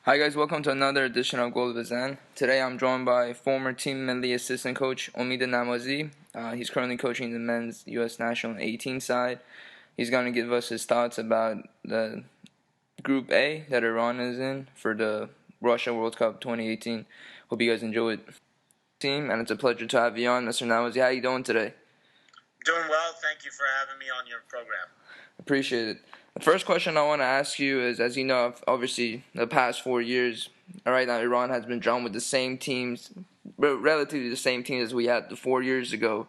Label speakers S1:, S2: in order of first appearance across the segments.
S1: Hi guys, welcome to another edition of Goal of Bazan. Today I'm joined by former Team Melli assistant coach Omid Namazi. He's currently coaching the men's U.S. national 18 side. He's going to give us his thoughts about the Group A that Iran is in for the Russia World Cup 2018. Hope you guys enjoy it. Team, and it's a pleasure to have you on, Mr. Namazi. How are you doing today?
S2: Doing well. Thank you for having me on your program.
S1: Appreciate it. The first question I want to ask you is, as you know, obviously the past 4 years, right now Iran has been drawn with the same teams, relatively the same teams as we had 4 years ago.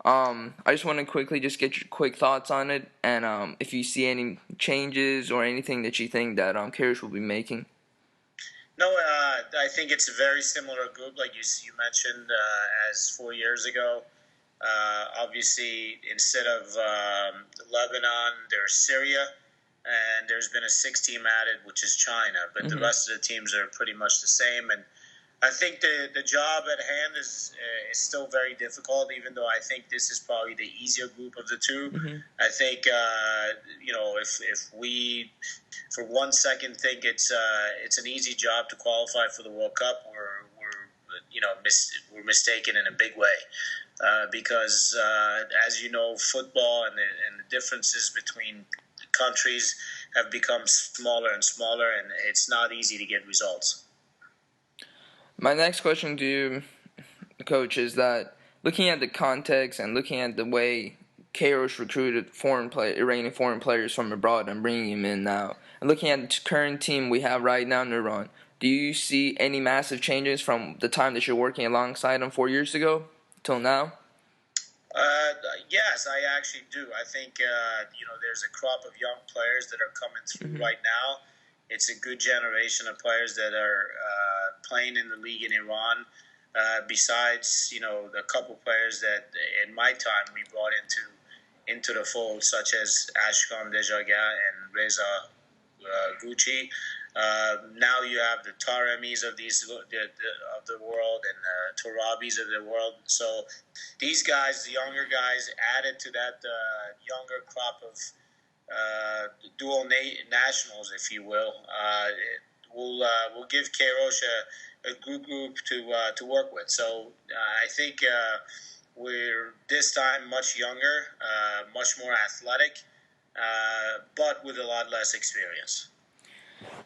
S1: I just want to quickly just get your quick thoughts on it, and if you see any changes or anything that you think that Karish will be making.
S2: No, I think it's a very similar group, like you mentioned, as 4 years ago. Obviously, instead of Lebanon, there's Syria, and there's been a sixth team added, which is China. But the rest of the teams are pretty much the same. And I think the job at hand is still very difficult, even though I think this is probably the easier group of the two. I think, if we for 1 second think it's an easy job to qualify for the World Cup, we're mistaken in a big way. Because, as you know, football and the differences between countries have become smaller and smaller, and it's not easy to get results.
S1: My next question to you, Coach, is that looking at the context and looking at the way Kairos recruited Iranian foreign players from abroad and bringing them in now, and looking at the current team we have right now in Iran, do you see any massive changes from the time that you're working alongside them 4 years ago till now?
S2: Yes, I actually do. I think, there's a crop of young players that are coming through right now. It's a good generation of players that are playing in the league in Iran. Besides, the couple players that in my time we brought into the fold, such as Ashkan Dejaga and Reza Gucci. Now you have the Taramis of the world and Torabis of the world. So these guys, the younger guys, added to that younger crop of dual nationals, if you will, will give Kairos a good group to work with. So I think we're this time much younger, much more athletic, but with a lot less experience.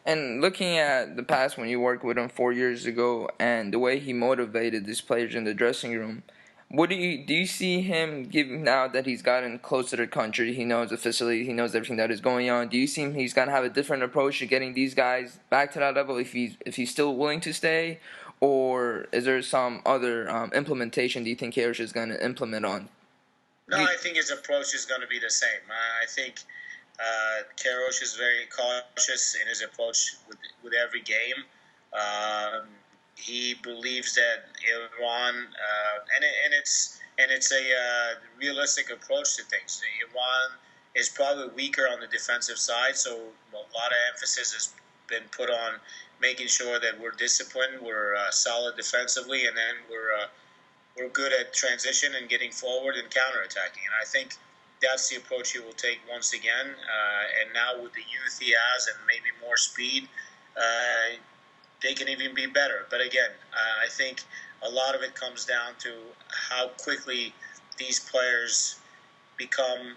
S1: And looking at the past when you worked with him 4 years ago and the way he motivated these players in the dressing room, what do you see him giving now that he's gotten close to the country? He knows the facility, he knows everything that is going on. Do you see he's gonna have a different approach to getting these guys back to that level if he's still willing to stay, or is there some other implementation do you think Karish is gonna implement on?
S2: No, I think his approach is going to be the same. I think Kairos is very cautious in his approach with every game. He believes that Iran, and it's a realistic approach to things. Iran is probably weaker on the defensive side, so a lot of emphasis has been put on making sure that we're disciplined, we're solid defensively, and then we're good at transition and getting forward and counterattacking. And I think that's the approach he will take once again. And now with the youth he has and maybe more speed, they can even be better. But again, I think a lot of it comes down to how quickly these players become,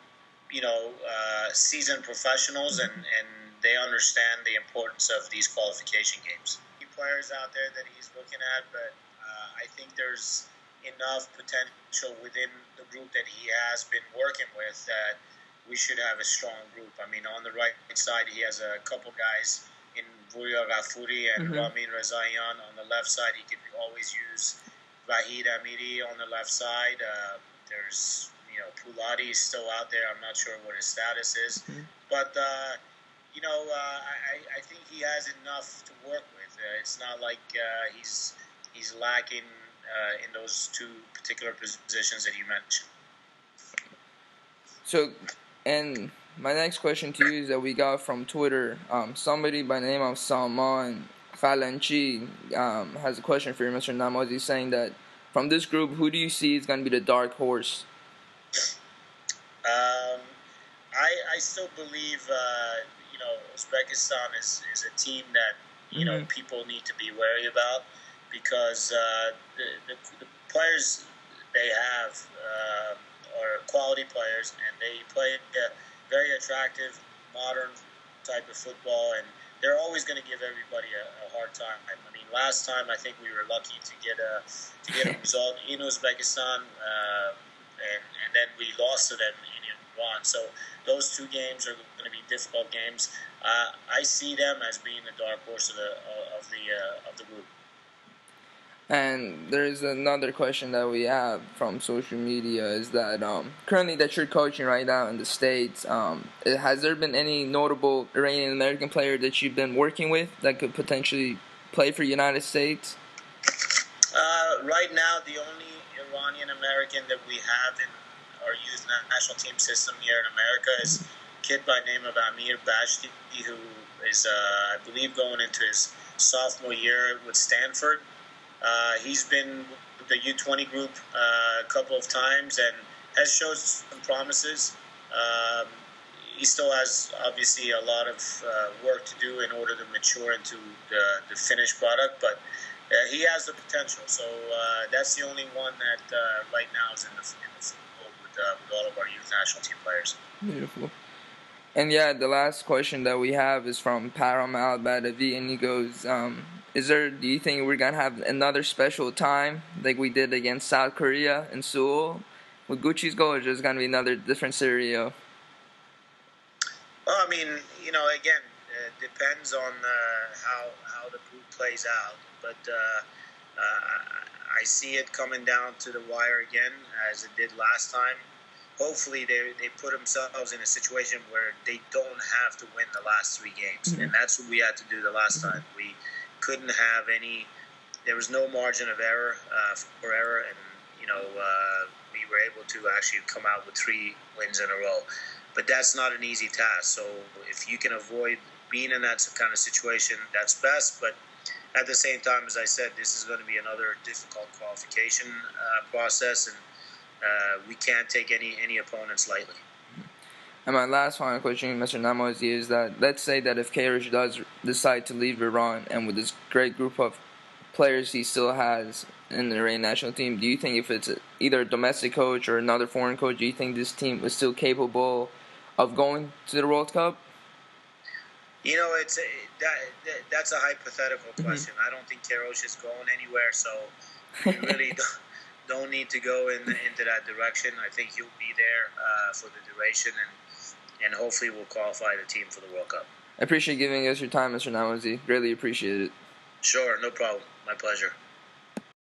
S2: seasoned professionals and they understand the importance of these qualification games. Players out there that he's looking at, but I think there's enough potential within the group that he has been working with that we should have a strong group. I mean, on the right side, he has a couple guys in Vuria Ghafouri and Ramin Rezaian. On the left side, he could always use Vahid Amiri on the left side. There's, Pulati is still out there. I'm not sure what his status is. But, I think has enough to work with. It's not like he's lacking in those two particular positions that you mentioned.
S1: So, and my next question to you is that we got from Twitter. Somebody by the name of Salman Falanchi has a question for you, Mr. Namazi, saying that from this group, who do you see is going to be the dark horse?
S2: I still believe Uzbekistan is a team that people need to be wary about, because the players they have are quality players, and they play a very attractive, modern type of football, and they're always going to give everybody a hard time. I mean, last time I think we were lucky to get a result in Uzbekistan, and then we lost to them in Iran. So those two games are going to be difficult games. I see them as being the dark horse of the group.
S1: And there's another question that we have from social media is that currently that you're coaching right now in the States, has there been any notable Iranian American player that you've been working with that could potentially play for United States?
S2: Right now, the only Iranian American that we have in our youth national team system here in America is a kid by the name of Amir Bashti, who is, I believe, going into his sophomore year with Stanford. He's been with the U20 group a couple of times and has showed some promises. He still has, obviously, a lot of work to do in order to mature into the finished product, but he has the potential. So that's the only one that right now is in the fold with all of our youth national team players.
S1: Beautiful. And yeah, the last question that we have is from Param Al-Badavi, and he goes, do you think we're going to have another special time like we did against South Korea in Seoul with Gucci's goal, or just going to be another different scenario?
S2: Well, I mean, again, it depends on how the group plays out. But I see it coming down to the wire again, as it did last time. Hopefully they put themselves in a situation where they don't have to win the last three games. Mm-hmm. And that's what we had to do the last time. We couldn't have there was no margin of error for error, and we were able to actually come out with 3 wins in a row. But that's not an easy task. So if you can avoid being in that kind of situation, that's best. But at the same time, as I said, this is going to be another difficult qualification process, and we can't take any opponents lightly.
S1: And my last final question, Mr. Namazi, is that let's say that if Karish does decide to leave Iran, and with this great group of players he still has in the Iranian national team, do you think if it's either a domestic coach or another foreign coach, do you think this team is still capable of going to the World Cup?
S2: That's a hypothetical question. Mm-hmm. I don't think Karish is going anywhere, so we really don't need to go into that direction. I think he'll be there for the duration, and hopefully we'll qualify the team for the World Cup.
S1: I appreciate giving us your time, Mr. Namazi. Greatly appreciate it.
S2: Sure, no problem. My pleasure.